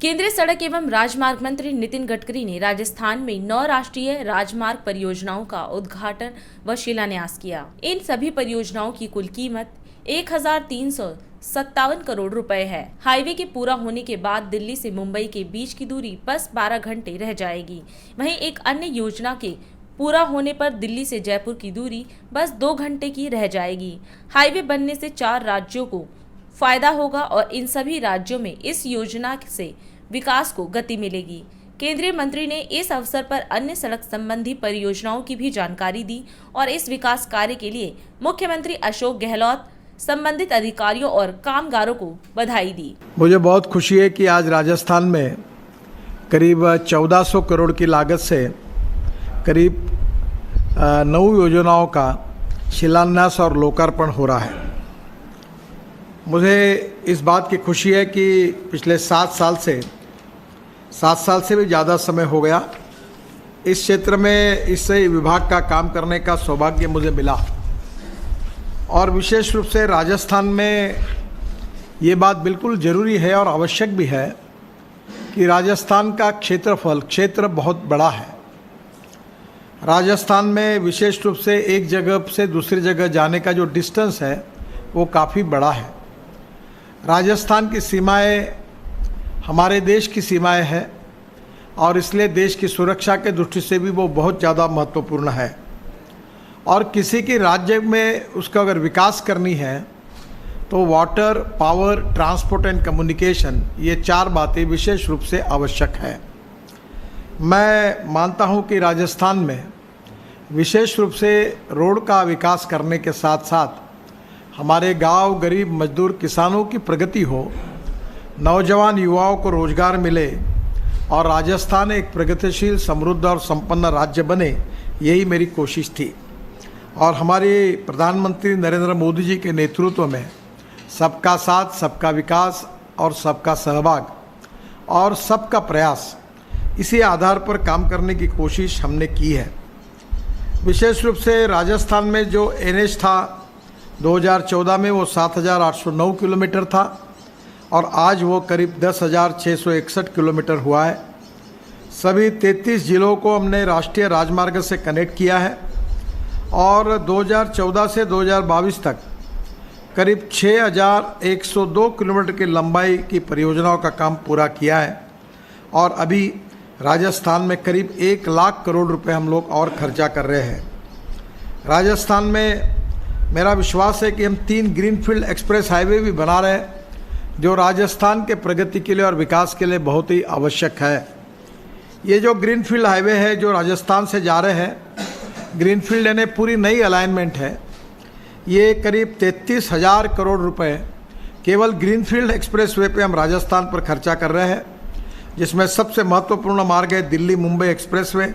केंद्रीय सड़क एवं राजमार्ग मंत्री नितिन गडकरी ने राजस्थान में 9 राष्ट्रीय राजमार्ग परियोजनाओं का उद्घाटन व शिलान्यास किया। इन सभी परियोजनाओं की कुल कीमत 1357 करोड़ रुपए है। हाईवे के पूरा होने के बाद दिल्ली से मुंबई के बीच की दूरी बस 12 घंटे रह जाएगी। वहीं एक अन्य योजना के पूरा होने पर दिल्ली से जयपुर की दूरी बस 2 घंटे की रह जाएगी। हाईवे बनने से 4 राज्यों को फायदा होगा और इन सभी राज्यों में इस योजना से विकास को गति मिलेगी। केंद्रीय मंत्री ने इस अवसर पर अन्य सड़क संबंधी परियोजनाओं की भी जानकारी दी और इस विकास कार्य के लिए मुख्यमंत्री अशोक गहलोत, संबंधित अधिकारियों और कामगारों को बधाई दी। मुझे बहुत खुशी है कि आज राजस्थान में करीब 1400 करोड़ की लागत से करीब 9 योजनाओं का शिलान्यास और लोकार्पण हो रहा है। मुझे इस बात की खुशी है कि पिछले 7 साल से भी ज़्यादा समय हो गया इस क्षेत्र में इस विभाग का काम करने का सौभाग्य मुझे मिला। और विशेष रूप से राजस्थान में ये बात बिल्कुल ज़रूरी है और आवश्यक भी है कि राजस्थान का क्षेत्र बहुत बड़ा है। राजस्थान में विशेष रूप से एक जगह से दूसरी जगह जाने का जो डिस्टेंस है वो काफ़ी बड़ा है। राजस्थान की सीमाएं हमारे देश की सीमाएं हैं और इसलिए देश की सुरक्षा के दृष्टि से भी वो बहुत ज़्यादा महत्वपूर्ण है। और किसी की राज्य में उसका अगर विकास करनी है तो water, power, transport and communication, ये 4 बातें विशेष रूप से आवश्यक है। मैं मानता हूँ कि राजस्थान में विशेष रूप से रोड का विकास करने के साथ साथ हमारे गांव, गरीब मजदूर किसानों की प्रगति हो, नौजवान युवाओं को रोजगार मिले और राजस्थान एक प्रगतिशील, समृद्ध और संपन्न राज्य बने, यही मेरी कोशिश थी। और हमारे प्रधानमंत्री नरेंद्र मोदी जी के नेतृत्व में सबका साथ, सबका विकास और सबका सहभाग और सबका प्रयास, इसी आधार पर काम करने की कोशिश हमने की है। विशेष रूप से राजस्थान में जो NH था 2014 में वो 7,809 किलोमीटर था और आज वो करीब 10,661 किलोमीटर हुआ है। सभी 33 जिलों को हमने राष्ट्रीय राजमार्ग से कनेक्ट किया है और 2014 से 2022 तक करीब 6,102 किलोमीटर की लंबाई की परियोजनाओं का काम पूरा किया है। और अभी राजस्थान में करीब 1 लाख करोड़ रुपए हम लोग और खर्चा कर रहे हैं। राजस्थान में मेरा विश्वास है कि हम 3 ग्रीनफील्ड एक्सप्रेस हाईवे भी बना रहे हैं जो राजस्थान के प्रगति के लिए और विकास के लिए बहुत ही आवश्यक है। ये जो ग्रीनफील्ड हाईवे है जो राजस्थान से जा रहे हैं, ग्रीनफील्ड यानी पूरी नई अलाइनमेंट है, ये करीब 33,000 करोड़ रुपए केवल ग्रीनफील्ड एक्सप्रेसवे पे हम राजस्थान पर खर्चा कर रहे हैं, जिसमें सबसे महत्वपूर्ण मार्ग है दिल्ली मुंबई एक्सप्रेसवे,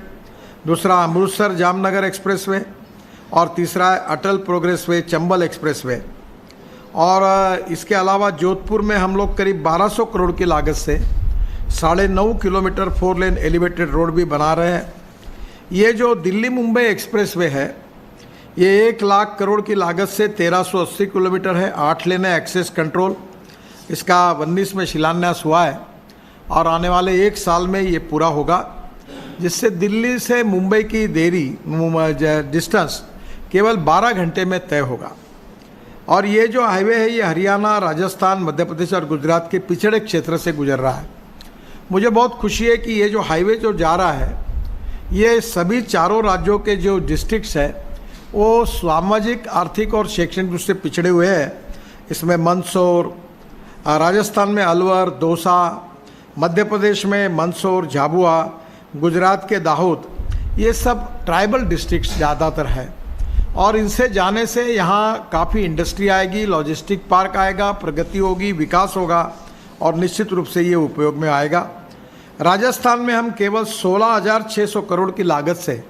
दूसरा अमृतसर जामनगर एक्सप्रेसवे और तीसरा है अटल प्रोग्रेस वे चंबल एक्सप्रेसवे। और इसके अलावा जोधपुर में हम लोग करीब 1200 करोड़ की लागत से 9.5 किलोमीटर 4 लेन एलिवेटेड रोड भी बना रहे हैं। ये जो दिल्ली मुंबई एक्सप्रेसवे है ये 1 लाख करोड़ की लागत से 1380 किलोमीटर है, 8 लेन है, एक्सेस कंट्रोल। इसका 19 में शिलान्यास हुआ है और आने वाले 1 साल में ये पूरा होगा, जिससे दिल्ली से मुंबई की डिस्टेंस केवल 12 घंटे में तय होगा। और ये जो हाईवे है ये हरियाणा, राजस्थान, मध्य प्रदेश और गुजरात के पिछड़े क्षेत्र से गुजर रहा है। मुझे बहुत खुशी है कि ये जो हाईवे जो जा रहा है ये सभी 4 राज्यों के जो डिस्ट्रिक्ट्स है वो सामाजिक, आर्थिक और शैक्षणिक रूप से पिछड़े हुए हैं। इसमें मंदसौर, राजस्थान में अलवर, दौसा, मध्य प्रदेश में मंदसौर, झाबुआ, गुजरात के दाहोद, ये सब ट्राइबल डिस्ट्रिक्ट्स ज़्यादातर है। और इनसे जाने से यहाँ काफ़ी इंडस्ट्री आएगी, लॉजिस्टिक पार्क आएगा, प्रगति होगी, विकास होगा और निश्चित रूप से ये उपयोग में आएगा। राजस्थान में हम केवल 16,600 करोड़ की लागत से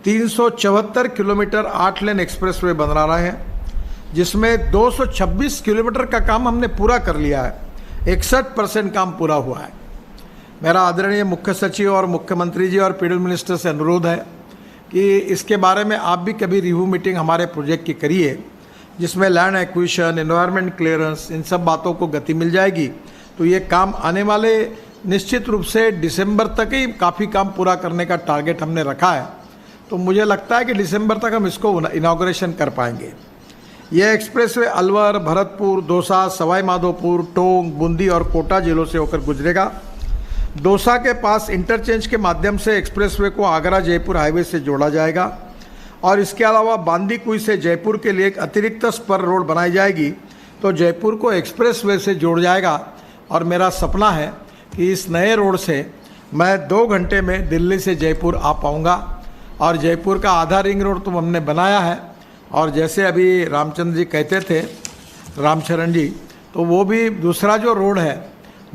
374 किलोमीटर 8 लेन एक्सप्रेसवे बना रहे हैं, जिसमें 226 किलोमीटर का काम हमने पूरा कर लिया है। 61% काम पूरा हुआ है। मेरा आदरणीय मुख्य सचिव और मुख्यमंत्री जी और पीडब्ल्यू मिनिस्टर से अनुरोध है कि इसके बारे में आप भी कभी रिव्यू मीटिंग हमारे प्रोजेक्ट की करिए, जिसमें लैंड एक्विजिशन, एनवायरनमेंट क्लियरेंस, इन सब बातों को गति मिल जाएगी तो ये काम आने वाले निश्चित रूप से दिसंबर तक ही काफ़ी काम पूरा करने का टारगेट हमने रखा है। तो मुझे लगता है कि दिसंबर तक हम इसको इनाग्रेशन कर पाएंगे। यह एक्सप्रेसवे अलवर, भरतपुर, दौसा, सवाई माधोपुर, टोंक, बूंदी और कोटा जिलों से होकर गुजरेगा। दौसा के पास इंटरचेंज के माध्यम से एक्सप्रेसवे को आगरा जयपुर हाईवे से जोड़ा जाएगा और इसके अलावा बांदीकुई से जयपुर के लिए एक अतिरिक्त स्पर रोड बनाई जाएगी, तो जयपुर को एक्सप्रेसवे से जोड़ जाएगा। और मेरा सपना है कि इस नए रोड से मैं 2 घंटे में दिल्ली से जयपुर आ पाऊँगा। और जयपुर का आधा रिंग रोड तो हमने बनाया है, और जैसे अभी रामचंद्र जी कहते थे, रामचरण जी, तो वो भी दूसरा जो रोड है,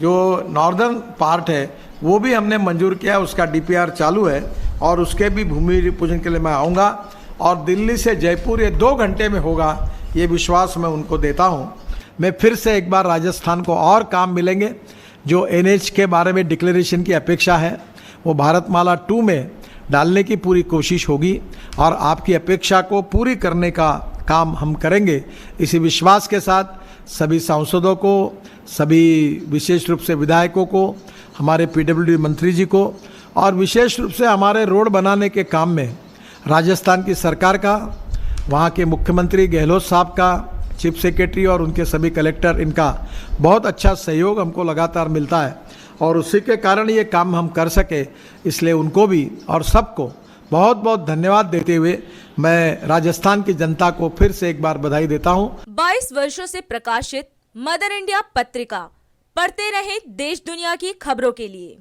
जो नॉर्दर्न पार्ट है, वो भी हमने मंजूर किया, उसका डीपीआर चालू है और उसके भी भूमि पूजन के लिए मैं आऊँगा। और दिल्ली से जयपुर ये 2 घंटे में होगा, ये विश्वास मैं उनको देता हूँ। मैं फिर से एक बार राजस्थान को और काम मिलेंगे। जो NH के बारे में डिक्लेरेशन की अपेक्षा है वो भारतमाला 2 में डालने की पूरी कोशिश होगी और आपकी अपेक्षा को पूरी करने का काम हम करेंगे। इसी विश्वास के साथ सभी सांसदों को, सभी विशेष रूप से विधायकों को, हमारे PWD मंत्री जी को और विशेष रूप से हमारे रोड बनाने के काम में राजस्थान की सरकार का, वहाँ के मुख्यमंत्री गहलोत साहब का, चीफ सेक्रेटरी और उनके सभी कलेक्टर, इनका बहुत अच्छा सहयोग हमको लगातार मिलता है और उसी के कारण ये काम हम कर सके। इसलिए उनको भी और सबको बहुत बहुत धन्यवाद देते हुए मैं राजस्थान की जनता को फिर से एक बार बधाई देता हूँ। 22 वर्षों से प्रकाशित मदर इंडिया पत्रिका, पढ़ते रहें देश दुनिया की खबरों के लिए।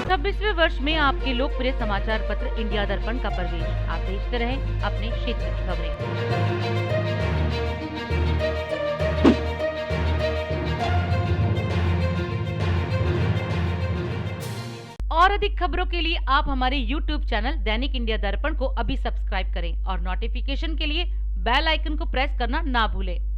26वें वर्ष में आपके लोकप्रिय समाचार पत्र इंडिया दर्पण का प्रवेश। आप देखते रहें अपने क्षेत्र की खबरें। और अधिक खबरों के लिए आप हमारे YouTube चैनल दैनिक इंडिया दर्पण को अभी सब्सक्राइब करें और नोटिफिकेशन के लिए बेल आइकन को प्रेस करना ना भूलें।